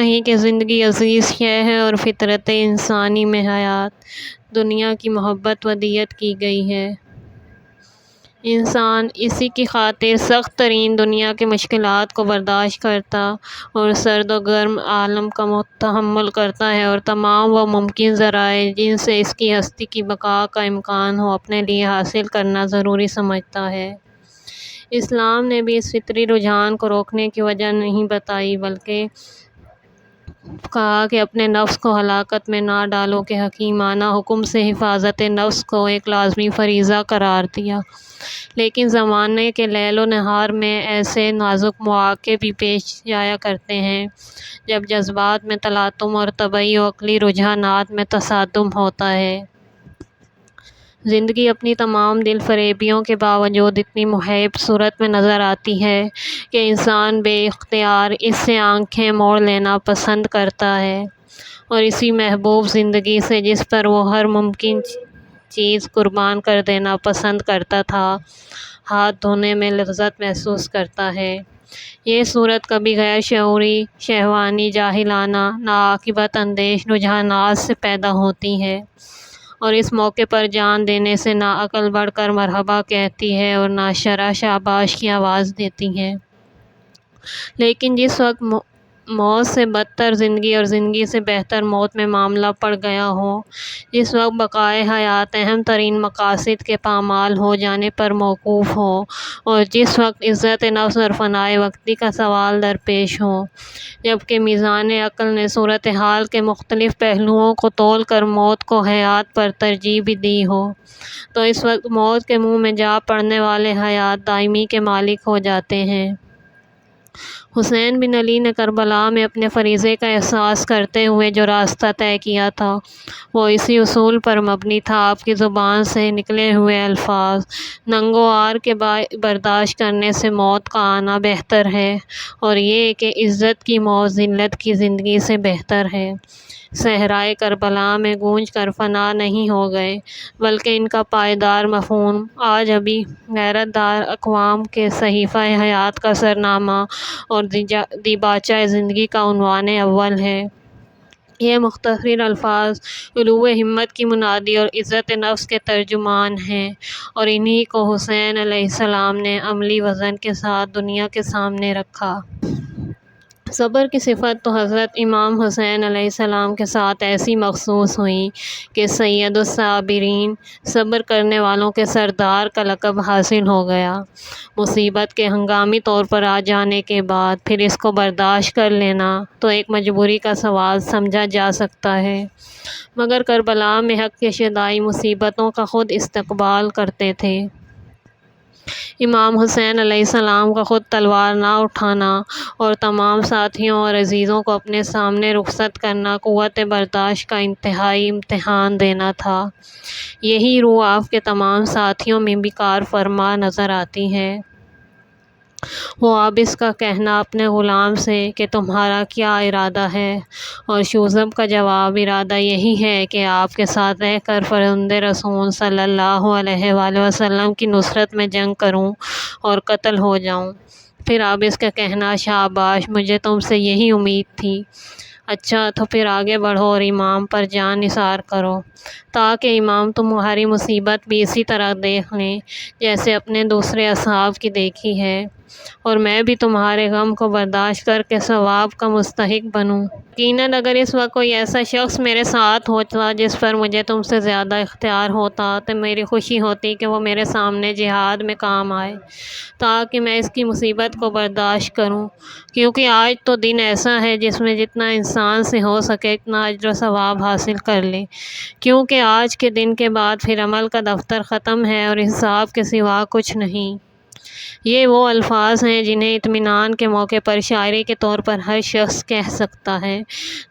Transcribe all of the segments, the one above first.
نہیں کہ زندگی عزیز شے ہے اور فطرت انسانی میں حیات دنیا کی محبت ودیعت کی گئی ہے۔ انسان اسی کی خاطر سخت ترین دنیا کی مشکلات کو برداشت کرتا اور سرد و گرم عالم کا تحمل کرتا ہے اور تمام وہ ممکن ذرائع جن سے اس کی ہستی کی بقا کا امکان ہو اپنے لیے حاصل کرنا ضروری سمجھتا ہے۔ اسلام نے بھی اس فطری رجحان کو روکنے کی وجہ نہیں بتائی، بلکہ کہا کہ اپنے نفس کو ہلاکت میں نہ ڈالو کے حکیمانہ حکم سے حفاظت نفس کو ایک لازمی فریضہ قرار دیا۔ لیکن زمانے کے لیل و نہار میں ایسے نازک مواقع بھی پیش آیا کرتے ہیں جب جذبات میں تلاطم اور طبعی و عقلی رجحانات میں تصادم ہوتا ہے۔ زندگی اپنی تمام دل فریبیوں کے باوجود اتنی محیب صورت میں نظر آتی ہے کہ انسان بے اختیار اس سے آنکھیں موڑ لینا پسند کرتا ہے اور اسی محبوب زندگی سے جس پر وہ ہر ممکن چیز قربان کر دینا پسند کرتا تھا ہاتھ دھونے میں لذت محسوس کرتا ہے۔ یہ صورت کبھی غیر شعوری، شہوانی، جاہلانہ، ناعاقبت اندیش رجحانات سے پیدا ہوتی ہے اور اس موقع پر جان دینے سے نہ عقل بڑھ کر مرحبا کہتی ہے اور نہ شرع شاباش کی آواز دیتی ہے۔ لیکن جس وقت موت سے بدتر زندگی اور زندگی سے بہتر موت میں معاملہ پڑ گیا ہو، جس وقت بقائے حیات اہم ترین مقاصد کے پامال ہو جانے پر موقوف ہو اور جس وقت عزت نفس اور فنائے وقتی کا سوال درپیش ہو، جبکہ میزان عقل نے صورتحال کے مختلف پہلوؤں کو تول کر موت کو حیات پر ترجیح بھی دی ہو، تو اس وقت موت کے منہ میں جا پڑنے والے حیات دائمی کے مالک ہو جاتے ہیں۔ حسین بن علی نے کربلا میں اپنے فریضے کا احساس کرتے ہوئے جو راستہ طے کیا تھا وہ اسی اصول پر مبنی تھا۔ آپ کی زبان سے نکلے ہوئے الفاظ ننگ و عار کے برداشت کرنے سے موت کا آنا بہتر ہے اور یہ کہ عزت کی موت ذلت کی زندگی سے بہتر ہے، صحرائے کربلا میں گونج کر فنا نہیں ہو گئے، بلکہ ان کا پائیدار مفہوم آج ابھی غیرت دار اقوام کے صحیفہ حیات کا سرنامہ اور دیباچہ زندگی کا عنوان اول ہے۔ یہ مختصر الفاظ علو ہمت کی منادی اور عزت نفس کے ترجمان ہیں اور انہی کو حسین علیہ السلام نے عملی وزن کے ساتھ دنیا کے سامنے رکھا۔ صبر کی صفت تو حضرت امام حسین علیہ السلام کے ساتھ ایسی مخصوص ہوئی کہ سید الصابرین، صبر کرنے والوں کے سردار کا لقب حاصل ہو گیا۔ مصیبت کے ہنگامی طور پر آ جانے کے بعد پھر اس کو برداشت کر لینا تو ایک مجبوری کا سوال سمجھا جا سکتا ہے، مگر کربلا میں حق کے شدائی مصیبتوں کا خود استقبال کرتے تھے۔ امام حسین علیہ السلام کا خود تلوار نہ اٹھانا اور تمام ساتھیوں اور عزیزوں کو اپنے سامنے رخصت کرنا قوت برداشت کا انتہائی امتحان دینا تھا۔ یہی روح آپ کے تمام ساتھیوں میں بھی کار فرما نظر آتی ہے۔ وہ عابس کا کہنا اپنے غلام سے کہ تمہارا کیا ارادہ ہے، اور شوذب کا جواب ارادہ یہی ہے کہ آپ کے ساتھ رہ کر فرزند رسول صلی اللہ علیہ وآلہ وسلم کی نصرت میں جنگ کروں اور قتل ہو جاؤں۔ پھر عابس کا کہنا شاباش، مجھے تم سے یہی امید تھی۔ اچھا تو پھر آگے بڑھو اور امام پر جان نثار کرو تاکہ امام تمہاری مصیبت بھی اسی طرح دیکھ لیں جیسے اپنے دوسرے اصحاب کی دیکھی ہے، اور میں بھی تمہارے غم کو برداشت کر کے ثواب کا مستحق بنوں۔ یقیناً اگر اس وقت کوئی ایسا شخص میرے ساتھ ہوتا جس پر مجھے تم سے زیادہ اختیار ہوتا تو میری خوشی ہوتی کہ وہ میرے سامنے جہاد میں کام آئے تاکہ میں اس کی مصیبت کو برداشت کروں، کیونکہ آج تو دن ایسا ہے جس میں جتنا انسان سے ہو سکے اتنا اجر و ثواب حاصل کر لے، کیونکہ آج کے دن کے بعد پھر عمل کا دفتر ختم ہے اور حساب کے سوا کچھ نہیں۔ یہ وہ الفاظ ہیں جنہیں اطمینان کے موقع پر شاعری کے طور پر ہر شخص کہہ سکتا ہے،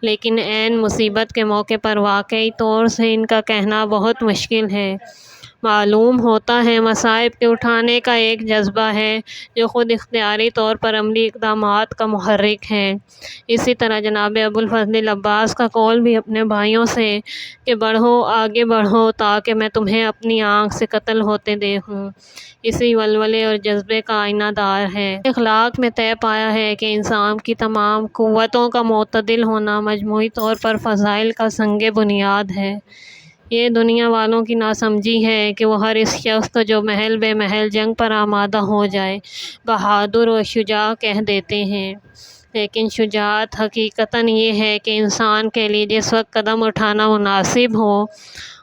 لیکن عین مصیبت کے موقع پر واقعی طور سے ان کا کہنا بہت مشکل ہے۔ معلوم ہوتا ہے مصائب کے اٹھانے کا ایک جذبہ ہے جو خود اختیاری طور پر عملی اقدامات کا محرک ہے۔ اسی طرح جناب ابو الفضل عباس کا قول بھی اپنے بھائیوں سے کہ بڑھو آگے بڑھو تاکہ میں تمہیں اپنی آنکھ سے قتل ہوتے دیکھوں، اسی ولولے اور جذبے کا آئینہ دار ہے۔ اخلاق میں طے پایا ہے کہ انسان کی تمام قوتوں کا معتدل ہونا مجموعی طور پر فضائل کا سنگ بنیاد ہے۔ یہ دنیا والوں کی ناسمجھی ہے کہ وہ ہر اس شخص کو جو محل بے محل جنگ پر آمادہ ہو جائے بہادر و شجاع کہہ دیتے ہیں، لیکن شجاعت حقیقتاً یہ ہے کہ انسان کے لیے جس وقت قدم اٹھانا مناسب ہو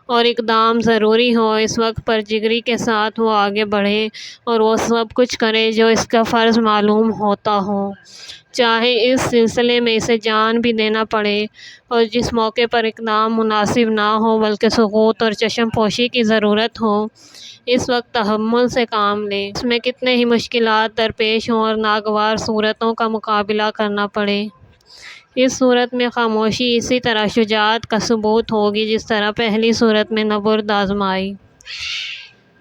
اور اقدام ضروری ہو اس وقت پر جگری کے ساتھ وہ آگے بڑھے اور وہ سب کچھ کرے جو اس کا فرض معلوم ہوتا ہو، چاہے اس سلسلے میں اسے جان بھی دینا پڑے، اور جس موقع پر اقدام مناسب نہ ہو بلکہ سکوت اور چشم پوشی کی ضرورت ہو اس وقت تحمل سے کام لے، اس میں کتنے ہی مشکلات درپیش ہوں اور ناگوار صورتوں کا مقابلہ کرنا پڑے۔ اس صورت میں خاموشی اسی طرح شجاعت کا ثبوت ہوگی جس طرح پہلی صورت میں نبرد آزمائی۔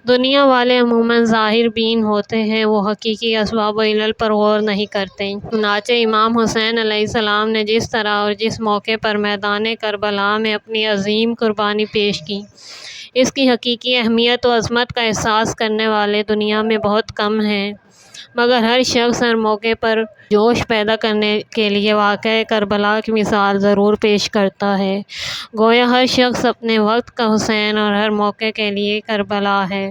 دنیا والے عموماً ظاہر بین ہوتے ہیں، وہ حقیقی اسباب و علل پر غور نہیں کرتے۔ چنانچہ امام حسین علیہ السلام نے جس طرح اور جس موقع پر میدان کربلا میں اپنی عظیم قربانی پیش کی، اس کی حقیقی اہمیت و عظمت کا احساس کرنے والے دنیا میں بہت کم ہیں، مگر ہر شخص ہر موقع پر جوش پیدا کرنے کے لیے واقعہ کربلا کی مثال ضرور پیش کرتا ہے۔ گویا ہر شخص اپنے وقت کا حسین اور ہر موقع کے لیے کربلا ہے،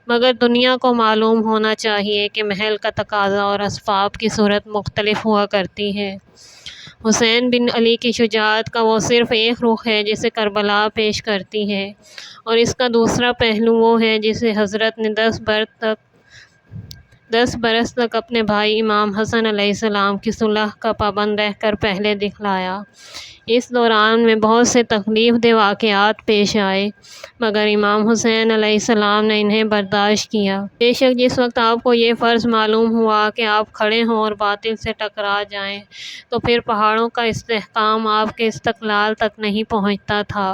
مگر دنیا کو معلوم ہونا چاہیے کہ محل کا تقاضا اور اسباب کی صورت مختلف ہوا کرتی ہے۔ حسین بن علی کی شجاعت کا وہ صرف ایک رخ ہے جسے کربلا پیش کرتی ہے، اور اس کا دوسرا پہلو وہ ہے جسے حضرت نے 10 برس تک اپنے بھائی امام حسن علیہ السلام کی صلح کا پابند رہ کر پہلے دکھلایا۔ اس دوران میں بہت سے تکلیف دہ واقعات پیش آئے، مگر امام حسین علیہ السلام نے انہیں برداشت کیا۔ بے شک جس وقت آپ کو یہ فرض معلوم ہوا کہ آپ کھڑے ہوں اور باطل سے ٹکرا جائیں تو پھر پہاڑوں کا استحکام آپ کے استقلال تک نہیں پہنچتا تھا۔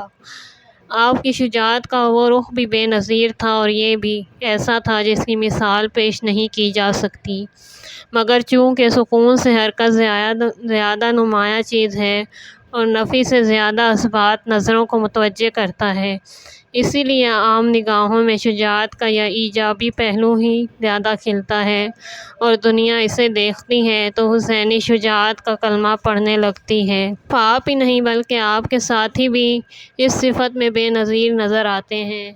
آپ کی شجاعت کا وہ رخ بھی بے نظیر تھا اور یہ بھی ایسا تھا جس کی مثال پیش نہیں کی جا سکتی، مگر چونکہ سکون سے حرکت زیادہ نمایاں چیز ہے اور نفی سے زیادہ اثبات نظروں کو متوجہ کرتا ہے، اسی لیے عام نگاہوں میں شجاعت کا یہ ایجابی پہلو ہی زیادہ کھلتا ہے، اور دنیا اسے دیکھتی ہے تو حسینی شجاعت کا کلمہ پڑھنے لگتی ہے۔ آپ ہی نہیں بلکہ آپ کے ساتھی بھی اس صفت میں بے نظیر نظر آتے ہیں۔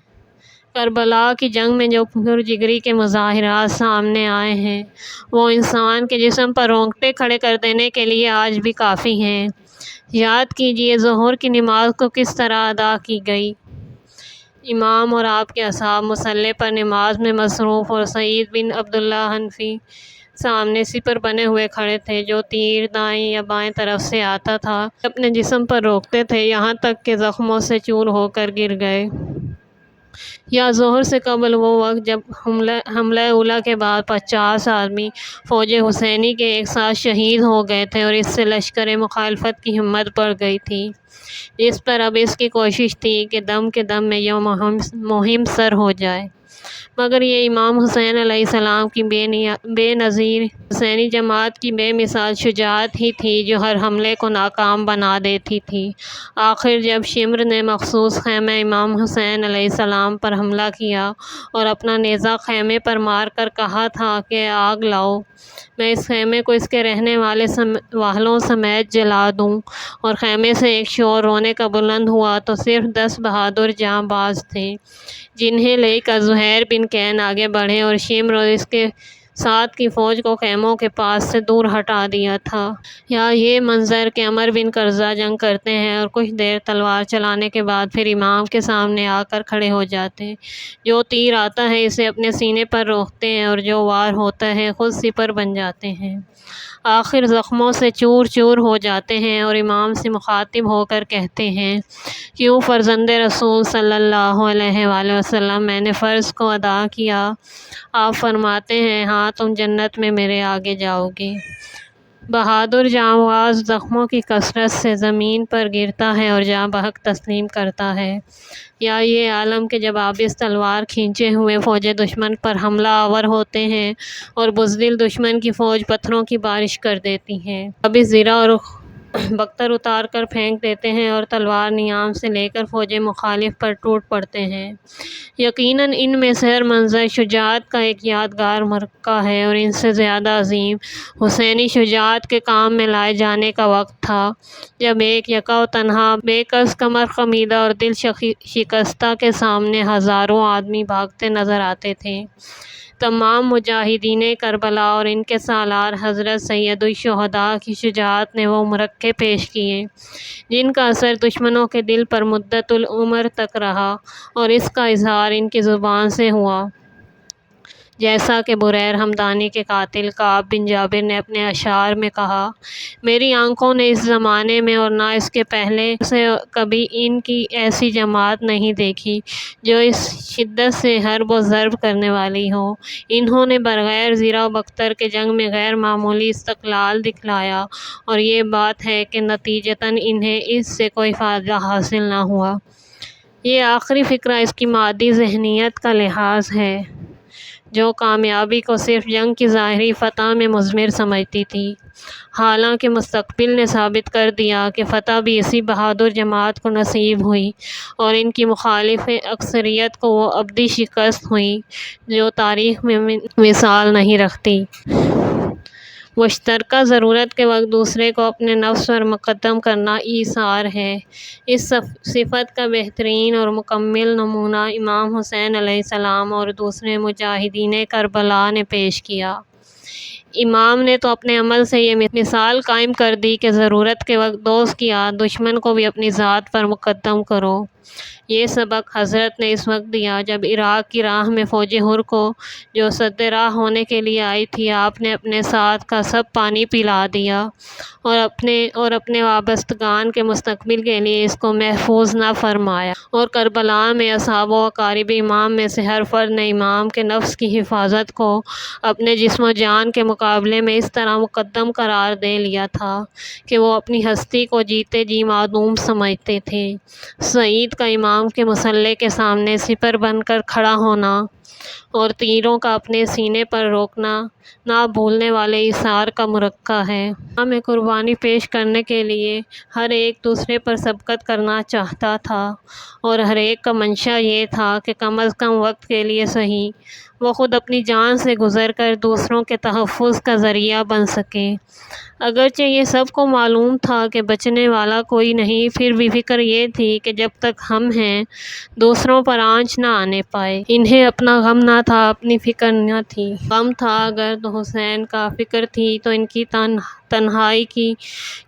کربلا کی جنگ میں جو پرجگری کے مظاہرات سامنے آئے ہیں وہ انسان کے جسم پر رونگٹے کھڑے کر دینے کے لیے آج بھی کافی ہیں۔ یاد کیجیے ظہر کی نماز کو کس طرح ادا کی گئی۔ امام اور آپ کے اصحاب مصلی پر نماز میں مصروف، اور سعید بن عبداللہ حنفی سامنے سپر بنے ہوئے کھڑے تھے، جو تیر دائیں یا بائیں طرف سے آتا تھا اپنے جسم پر روکتے تھے یہاں تک کہ زخموں سے چور ہو کر گر گئے۔ یا ظہر سے قبل وہ وقت جب حملہ اولیٰ کے بعد 50 آدمی فوج حسینی کے ایک ساتھ شہید ہو گئے تھے، اور اس سے لشکر مخالفت کی ہمت بڑھ گئی تھی، جس پر اب اس کی کوشش تھی کہ دم کے دم میں یہ مہم سر ہو جائے، مگر یہ امام حسین علیہ السلام کی بے نظیر حسینی جماعت کی بے مثال شجاعت ہی تھی جو ہر حملے کو ناکام بنا دیتی تھی۔ آخر جب شمر نے مخصوص خیمہ امام حسین علیہ السلام پر حملہ کیا اور اپنا نیزہ خیمے پر مار کر کہا تھا کہ آگ لاؤ، میں اس خیمے کو اس کے رہنے والوں سمیت جلا دوں، اور خیمے سے ایک شور رونے کا بلند ہوا تو صرف 10 بہادر جاں باز تھے جنہیں لے کر زہیر بن کین آگے بڑھے اور شمر اور اس کے ساتھ کی فوج کو خیموں کے پاس سے دور ہٹا دیا تھا۔ یا یہ منظر کہ عمر بن قرظہ جنگ کرتے ہیں اور کچھ دیر تلوار چلانے کے بعد پھر امام کے سامنے آ کر کھڑے ہو جاتے، جو تیر آتا ہے اسے اپنے سینے پر روکتے ہیں اور جو وار ہوتا ہے خود سپر بن جاتے ہیں، آخر زخموں سے چور چور ہو جاتے ہیں اور امام سے مخاطب ہو کر کہتے ہیں، کیوں فرزند رسول صلی اللہ علیہ وآلہ وسلم، میں نے فرض کو ادا کیا۔ آپ فرماتے ہیں، ہاں تم جنت میں میرے آگے جاؤ گے۔ بہادر جانباز زخموں کی کثرت سے زمین پر گرتا ہے اور جاں بحق تسلیم کرتا ہے، یا یہ عالم کہ جب آبز تلوار کھینچے ہوئے فوج دشمن پر حملہ آور ہوتے ہیں اور بزدل دشمن کی فوج پتھروں کی بارش کر دیتی ہے، آبز زرہ اور بختر اتار کر پھینک دیتے ہیں اور تلوار نیام سے لے کر فوج مخالف پر ٹوٹ پڑتے ہیں۔ یقیناً ان میں سے ہر منظر شجاعت کا ایک یادگار مرقع ہے، اور ان سے زیادہ عظیم حسینی شجاعت کے کام میں لائے جانے کا وقت تھا جب ایک یکا و تنہا بے کس کمر خمیدہ اور دل شکستہ کے سامنے ہزاروں آدمی بھاگتے نظر آتے تھے۔ تمام مجاہدین کربلا اور ان کے سالار حضرت سید الشہداء کی شجاعت نے وہ مرقعے پیش کیے جن کا اثر دشمنوں کے دل پر مدت العمر تک رہا، اور اس کا اظہار ان کی زبان سے ہوا، جیسا کہ بریر ہمدانی کے قاتل کعب بن جابر نے اپنے اشعار میں کہا: میری آنکھوں نے اس زمانے میں اور نہ اس کے پہلے سے کبھی ان کی ایسی جماعت نہیں دیکھی جو اس شدت سے حرب و ضرب کرنے والی ہو۔ انہوں نے بغیر زرہ و بختر کے جنگ میں غیر معمولی استقلال دکھلایا، اور یہ بات ہے کہ نتیجتاً انہیں اس سے کوئی فائدہ حاصل نہ ہوا۔ یہ آخری فقرہ اس کی مادی ذہنیت کا لحاظ ہے جو کامیابی کو صرف جنگ کی ظاہری فتح میں مضمر سمجھتی تھی، حالانکہ مستقبل نے ثابت کر دیا کہ فتح بھی اسی بہادر جماعت کو نصیب ہوئی، اور ان کی مخالف اکثریت کو وہ ابدی شکست ہوئی جو تاریخ میں مثال نہیں رکھتی۔ مشترکہ ضرورت کے وقت دوسرے کو اپنے نفس پر مقدم کرنا ایثار ہے۔ اس صفت کا بہترین اور مکمل نمونہ امام حسین علیہ السلام اور دوسرے مجاہدین کربلا نے پیش کیا۔ امام نے تو اپنے عمل سے یہ مثال قائم کر دی کہ ضرورت کے وقت دوست کی یاد دشمن کو بھی اپنی ذات پر مقدم کرو۔ یہ سبق حضرت نے اس وقت دیا جب عراق کی راہ میں فوج حر کو جو سد راہ ہونے کے لیے آئی تھی، آپ نے اپنے ساتھ کا سب پانی پلا دیا اور اپنے وابستگان کے مستقبل کے لیے اس کو محفوظ نہ فرمایا، اور کربلا میں اصحاب و اقارب امام میں سے ہر فرد نے امام کے نفس کی حفاظت کو اپنے جسم و جان کے مقابلے میں اس طرح مقدم قرار دے لیا تھا کہ وہ اپنی ہستی کو جیتے جی معدوم سمجھتے تھے۔ سعید کا امام کے مسلح کے سامنے سپر بن کر کھڑا ہونا اور تیروں کا اپنے سینے پر روکنا نہ بھولنے والے ایثار کا مرقع ہے۔ میں قربانی پیش کرنے کے لیے ہر ایک دوسرے پر سبقت کرنا چاہتا تھا، اور ہر ایک کا منشا یہ تھا کہ کم از کم وقت کے لیے صحیح وہ خود اپنی جان سے گزر کر دوسروں کے تحفظ کا ذریعہ بن سکے۔ اگرچہ یہ سب کو معلوم تھا کہ بچنے والا کوئی نہیں، پھر بھی فکر یہ تھی کہ جب تک ہم ہیں دوسروں پر آنچ نہ آنے پائے۔ انہیں اپنا غم نہ تھا، اپنی فکر نہ تھی۔ غم تھا اگر تو حسین کا، فکر تھی تو ان کی تنہائی کی۔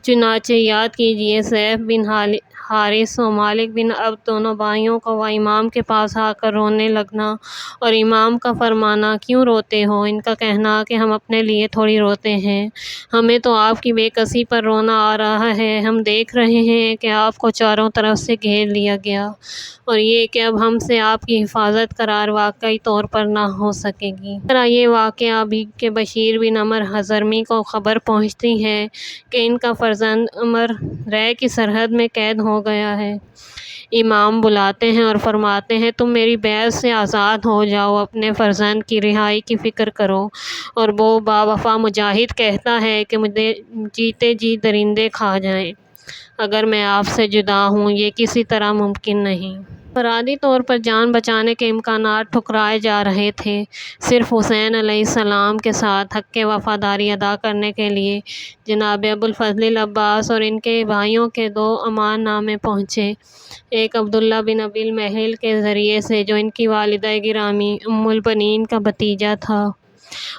چنانچہ یاد کیجئے سیف بن حارث و مالک بن عبد دونوں بھائیوں کو وہ امام کے پاس آ کر رونے لگنا، اور امام کا فرمانا: کیوں روتے ہو؟ ان کا کہنا کہ ہم اپنے لیے تھوڑی روتے ہیں، ہمیں تو آپ کی بے کسی پر رونا آ رہا ہے۔ ہم دیکھ رہے ہیں کہ آپ کو چاروں طرف سے گھیر لیا گیا، اور یہ کہ اب ہم سے آپ کی حفاظت قرار واقعی طور پر نہ ہو سکے گی۔ اس طرح یہ واقعہ بھی کہ بشیر بن عمر حضرمی کو خبر پہنچتی ہے کہ ان کا فرزند عمر رے کی سرحد میں قید ہو گیا ہے۔ امام بلاتے ہیں اور فرماتے ہیں: تم میری بیعت سے آزاد ہو جاؤ، اپنے فرزند کی رہائی کی فکر کرو۔ اور وہ باوفا مجاہد کہتا ہے کہ مجھے جیتے جی درندے کھا جائیں، اگر میں آپ سے جدا ہوں، یہ کسی طرح ممکن نہیں۔ انفرادی طور پر جان بچانے کے امکانات ٹھکرائے جا رہے تھے، صرف حسین علیہ السلام کے ساتھ حق وفاداری ادا کرنے کے لیے جناب ابوالفضل العباس اور ان کے بھائیوں کے 2 امان نامے پہنچے، ایک عبداللہ بن ابی المہل کے ذریعے سے جو ان کی والدہ گرامی ام البنین کا بھتیجا تھا،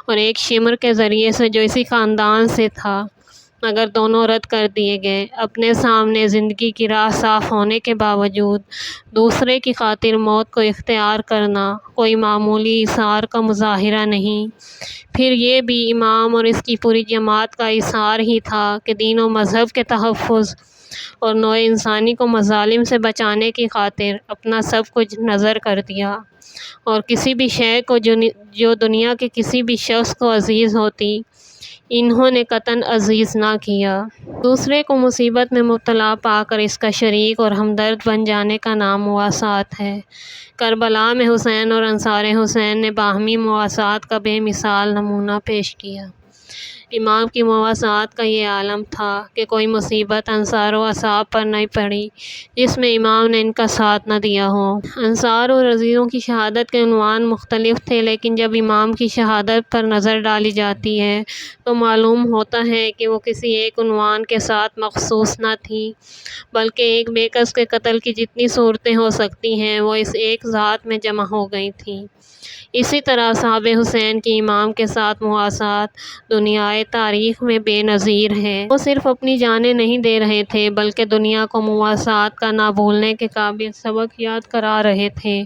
اور ایک شمر کے ذریعے سے جو اسی خاندان سے تھا، مگر دونوں رد کر دیے گئے۔ اپنے سامنے زندگی کی راہ صاف ہونے کے باوجود دوسرے کی خاطر موت کو اختیار کرنا کوئی معمولی ایثار کا مظاہرہ نہیں، پھر یہ بھی امام اور اس کی پوری جماعت کا ایثار ہی تھا کہ دین و مذہب کے تحفظ اور نوع انسانی کو مظالم سے بچانے کی خاطر اپنا سب کچھ نذر کر دیا، اور کسی بھی شے کو جو دنیا کے کسی بھی شخص کو عزیز ہوتی انہوں نے قطعاً عزیز نہ کیا۔ دوسرے کو مصیبت میں مبتلا پا کر اس کا شریک اور ہمدرد بن جانے کا نام مواسات ہے۔ کربلا میں حسین اور انصار حسین نے باہمی مواسات کا بے مثال نمونہ پیش کیا۔ امام کی مواسات کا یہ عالم تھا کہ کوئی مصیبت انصار و اصحاب پر نہیں پڑی جس میں امام نے ان کا ساتھ نہ دیا ہو۔ انصار اور عزیزوں کی شہادت کے عنوان مختلف تھے، لیکن جب امام کی شہادت پر نظر ڈالی جاتی ہے تو معلوم ہوتا ہے کہ وہ کسی ایک عنوان کے ساتھ مخصوص نہ تھی، بلکہ ایک بے کس کے قتل کی جتنی صورتیں ہو سکتی ہیں وہ اس ایک ذات میں جمع ہو گئی تھیں۔ اسی طرح اصحاب حسین کی امام کے ساتھ مواسات دنیائے تاریخ میں بے نظیر ہے۔ وہ صرف اپنی جانیں نہیں دے رہے تھے بلکہ دنیا کو مواسات کا نہ بھولنے کے قابل سبق یاد کرا رہے تھے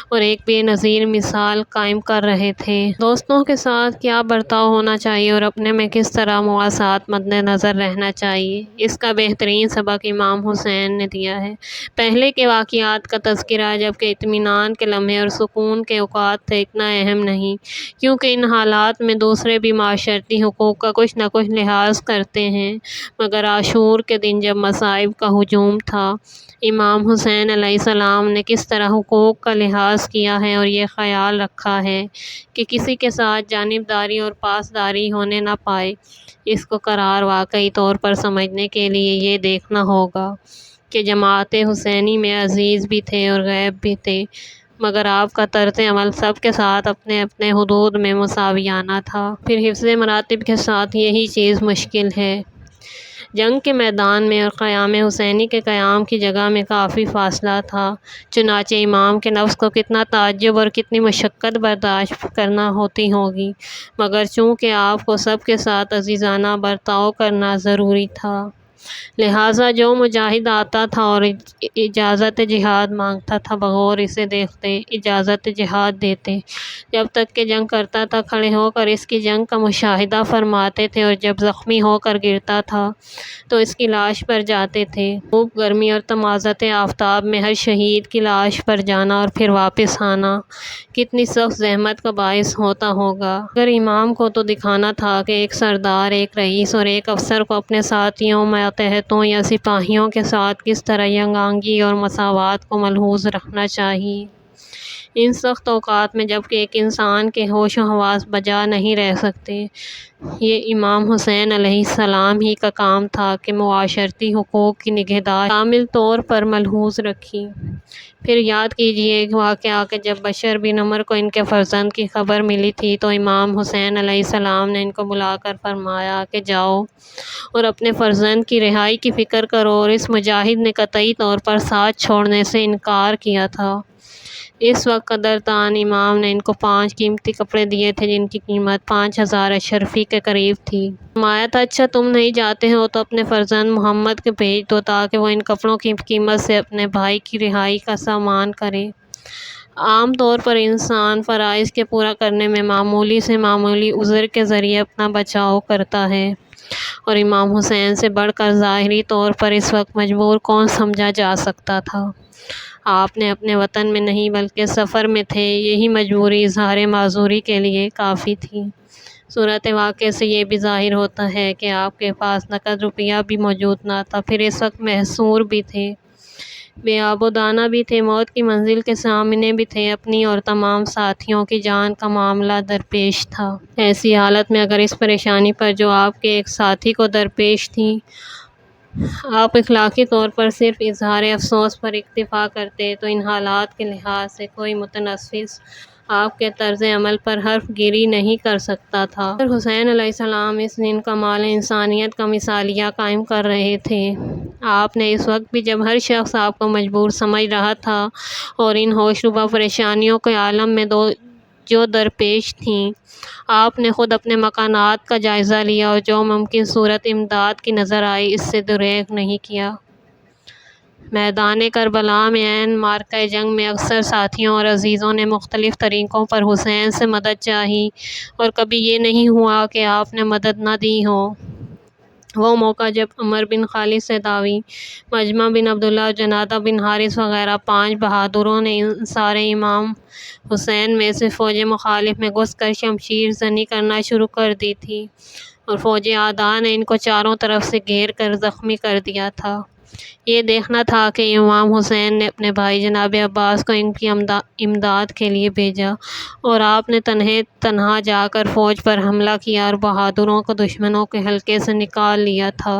اور ایک بے نظیر مثال قائم کر رہے تھے۔ دوستوں کے ساتھ کیا برتاؤ ہونا چاہیے اور اپنے میں کس طرح مواسات مد نظر رہنا چاہیے، اس کا بہترین سبق امام حسین نے دیا ہے۔ پہلے کے واقعات کا تذکرہ جبکہ اطمینان کے لمحے اور سکون کے اوقات تھے اتنا اہم نہیں، کیونکہ ان حالات میں دوسرے بھی معاشرتی حقوق کا کچھ نہ کچھ لحاظ کرتے ہیں، مگر عاشور کے دن جب مصائب کا ہجوم تھا، امام حسین علیہ السلام نے کس طرح حقوق کا لحاظ کیا ہے اور یہ خیال رکھا ہے کہ کسی کے ساتھ جانبداری اور پاسداری ہونے نہ پائے، اس کو قرار واقعی طور پر سمجھنے کے لیے یہ دیکھنا ہوگا کہ جماعت حسینی میں عزیز بھی تھے اور غائب بھی تھے، مگر آپ کا طرز عمل سب کے ساتھ اپنے اپنے حدود میں مساویانہ تھا۔ پھر حفظ مراتب کے ساتھ یہی چیز مشکل ہے۔ جنگ کے میدان میں اور قیام حسینی کے قیام کی جگہ میں کافی فاصلہ تھا، چنانچہ امام کے نفس کو کتنا تعجب اور کتنی مشقت برداشت کرنا ہوتی ہوگی، مگر چونکہ آپ کو سب کے ساتھ عزیزانہ برتاؤ کرنا ضروری تھا، لہٰذا جو مجاہد آتا تھا اور اجازت جہاد مانگتا تھا بغور اسے دیکھتے اجازت جہاد دیتے، جب تک کہ جنگ کرتا تھا کھڑے ہو کر اس کی جنگ کا مشاہدہ فرماتے تھے اور جب زخمی ہو کر گرتا تھا تو اس کی لاش پر جاتے تھے۔ دھوپ گرمی اور تمازت آفتاب میں ہر شہید کی لاش پر جانا اور پھر واپس آنا کتنی سخت زحمت کا باعث ہوتا ہوگا۔ اگر امام کو تو دکھانا تھا کہ ایک سردار، ایک رئیس اور ایک افسر کو اپنے ساتھیوں، ماتحتوں یا سپاہیوں کے ساتھ کس طرح یگانگی اور مساوات کو ملحوظ رکھنا چاہیے ان سخت اوقات میں جبکہ ایک انسان کے ہوش و حواس بجا نہیں رہ سکتے، یہ امام حسین علیہ السلام ہی کا کام تھا کہ معاشرتی حقوق کی نگہداشت کامل طور پر ملحوظ رکھی۔ پھر یاد کیجئے ایک واقعہ کہ جب بشر بن عمر کو ان کے فرزند کی خبر ملی تھی تو امام حسین علیہ السلام نے ان کو بلا کر فرمایا کہ جاؤ اور اپنے فرزند کی رہائی کی فکر کرو، اور اس مجاہد نے قطعی طور پر ساتھ چھوڑنے سے انکار کیا تھا۔ اس وقت قدردان امام نے ان کو 5 قیمتی کپڑے دیے تھے جن کی قیمت 5000 اشرفی کے قریب تھی۔ فرمایا تھا اچھا تم نہیں جاتے ہو تو اپنے فرزند محمد کو بھیج دو تاکہ وہ ان کپڑوں کی قیمت سے اپنے بھائی کی رہائی کا سامان کرے۔ عام طور پر انسان فرائض کے پورا کرنے میں معمولی سے معمولی عذر کے ذریعے اپنا بچاؤ کرتا ہے، اور امام حسین سے بڑھ کر ظاہری طور پر اس وقت مجبور کون سمجھا جا سکتا تھا؟ آپ نے اپنے وطن میں نہیں بلکہ سفر میں تھے، یہی مجبوری اظہار معذوری کے لیے کافی تھی۔ صورت واقعے سے یہ بھی ظاہر ہوتا ہے کہ آپ کے پاس نقد روپیہ بھی موجود نہ تھا، پھر اس وقت محصور بھی تھے، بے آب و دانہ بھی تھے، موت کی منزل کے سامنے بھی تھے، اپنی اور تمام ساتھیوں کی جان کا معاملہ درپیش تھا۔ ایسی حالت میں اگر اس پریشانی پر جو آپ کے ایک ساتھی کو درپیش تھی آپ اخلاقی طور پر صرف اظہار افسوس پر اکتفا کرتے تو ان حالات کے لحاظ سے کوئی متنفس آپ کے طرز عمل پر حرف گیری نہیں کر سکتا تھا۔ حسین علیہ السلام اس دن کمال انسانیت کا مثالیہ قائم کر رہے تھے۔ آپ نے اس وقت بھی جب ہر شخص آپ کو مجبور سمجھ رہا تھا اور ان ہوشربا پریشانیوں کے عالم میں جو درپیش تھیں، آپ نے خود اپنے مکانات کا جائزہ لیا اور جو ممکن صورت امداد کی نظر آئی اس سے دریغ نہیں کیا۔ میدان کربلا میں عین معرکہ جنگ میں اکثر ساتھیوں اور عزیزوں نے مختلف طریقوں پر حسین سے مدد چاہی اور کبھی یہ نہیں ہوا کہ آپ نے مدد نہ دی ہو۔ وہ موقع جب عمر بن خالد سیداوی، مجمع بن عبداللہ اور جنادہ بن حارث وغیرہ 5 بہادروں نے انصار امام حسین میں سے فوج مخالف میں گھس کر شمشیر زنی کرنا شروع کر دی تھی اور فوجی اعداء نے ان کو چاروں طرف سے گھیر کر زخمی کر دیا تھا۔ یہ دیکھنا تھا کہ امام حسین نے اپنے بھائی جناب عباس کو ان کی امداد کے لیے بھیجا، اور آپ نے تنہا جا کر فوج پر حملہ کیا اور بہادروں کو دشمنوں کے حلقے سے نکال لیا تھا۔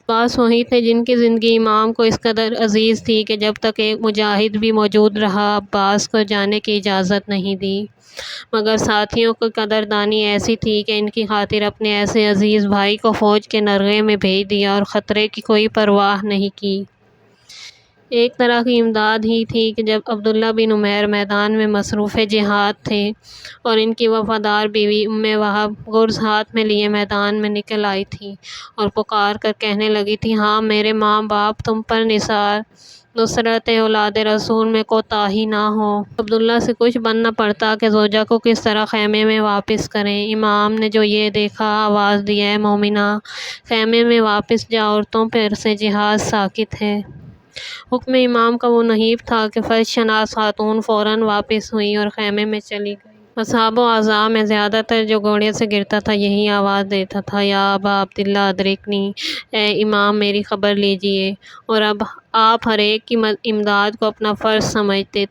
عباس وہی تھے جن کی زندگی امام کو اس قدر عزیز تھی کہ جب تک ایک مجاہد بھی موجود رہا، عباس کو جانے کی اجازت نہیں دی، مگر ساتھیوں کی قدردانی ایسی تھی کہ ان کی خاطر اپنے ایسے عزیز بھائی کو فوج کے نرغے میں بھیج دیا اور خطرے کی کوئی پرواہ نہیں کی۔ ایک طرح کی امداد ہی تھی کہ جب عبداللہ بن عمیر میدان میں مصروف جہاد تھے اور ان کی وفادار بیوی وہب گرز ہاتھ میں لیے میدان میں نکل آئی تھی اور پکار کر کہنے لگی تھی، ہاں میرے ماں باپ تم پر نثار، نصرت اولاد رسول میں کوتاہی نہ ہو۔ عبداللہ سے کچھ بن نہ پڑتا کہ زوجہ کو کس طرح خیمے میں واپس کریں۔ امام نے جو یہ دیکھا، آواز دی، اے مومنہ، خیمے میں واپس جا، عورتوں پر سے جہاد ساقط ہے۔ حکم امام کا وہ نہیب تھا کہ فرض شناس خاتون فوراً واپس ہوئی اور خیمے میں چلی گئی۔ اصحاب و اعزاء میں زیادہ تر جو گھوڑے سے گرتا تھا یہی آواز دیتا تھا، یا ابا عبداللہ ادرکنی، اے امام میری خبر لیجئے۔ اور اب آپ ہر ایک کی امداد کو اپنا فرض سمجھتے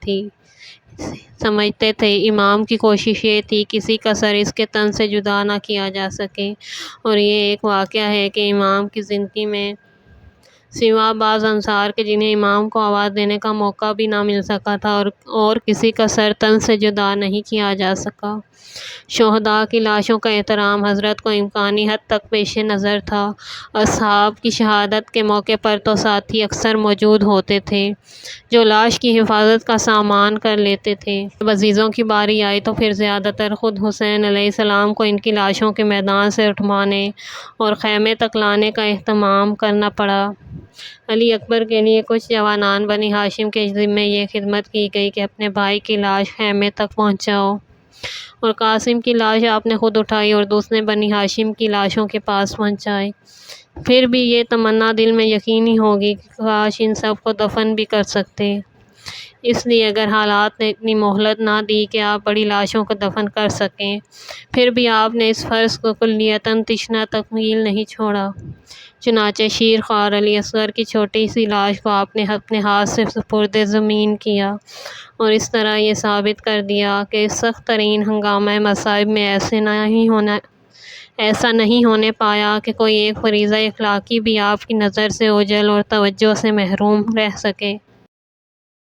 تھے۔ امام کی کوشش یہ تھی کسی کا سر اس کے تن سے جدا نہ کیا جا سکے، اور یہ ایک واقعہ ہے کہ امام کی زندگی میں سوا بعض انصار کے جنہیں امام کو آواز دینے کا موقع بھی نہ مل سکا تھا، اور کسی کا سر تن سے جدا نہیں کیا جا سکا۔ شہداء کی لاشوں کا احترام حضرت کو امکانی حد تک پیش نظر تھا۔ اصحاب کی شہادت کے موقع پر تو ساتھی اکثر موجود ہوتے تھے جو لاش کی حفاظت کا سامان کر لیتے تھے۔ جب عزیزوں کی باری آئی تو پھر زیادہ تر خود حسین علیہ السلام کو ان کی لاشوں کے میدان سے اٹھوانے اور خیمے تک لانے کا اہتمام کرنا پڑا۔ علی اکبر کے لیے کچھ جوانان بنی ہاشم کے ذمے یہ خدمت کی گئی کہ اپنے بھائی کی لاش خیمے تک پہنچاؤ، اور قاسم کی لاش آپ نے خود اٹھائی اور دوسرے بنی ہاشم کی لاشوں کے پاس پہنچائی۔ پھر بھی یہ تمنا دل میں یقینی ہوگی کہ کاش ان سب کو دفن بھی کر سکتے، اس لیے اگر حالات نے اتنی مہلت نہ دی کہ آپ بڑی لاشوں کو دفن کر سکیں، پھر بھی آپ نے اس فرض کو کلیتاً تشنہ تکمیل نہیں چھوڑا۔ چنانچہ شیر خوار علی اصغر کی چھوٹی سی لاش کو آپ نے اپنے ہاتھ سے سپرد زمین کیا، اور اس طرح یہ ثابت کر دیا کہ اس سخت ترین ہنگامہ مصائب میں ایسا نہیں ہونے پایا کہ کوئی ایک فریضہ اخلاقی بھی آپ کی نظر سے اوجھل اور توجہ سے محروم رہ سکے۔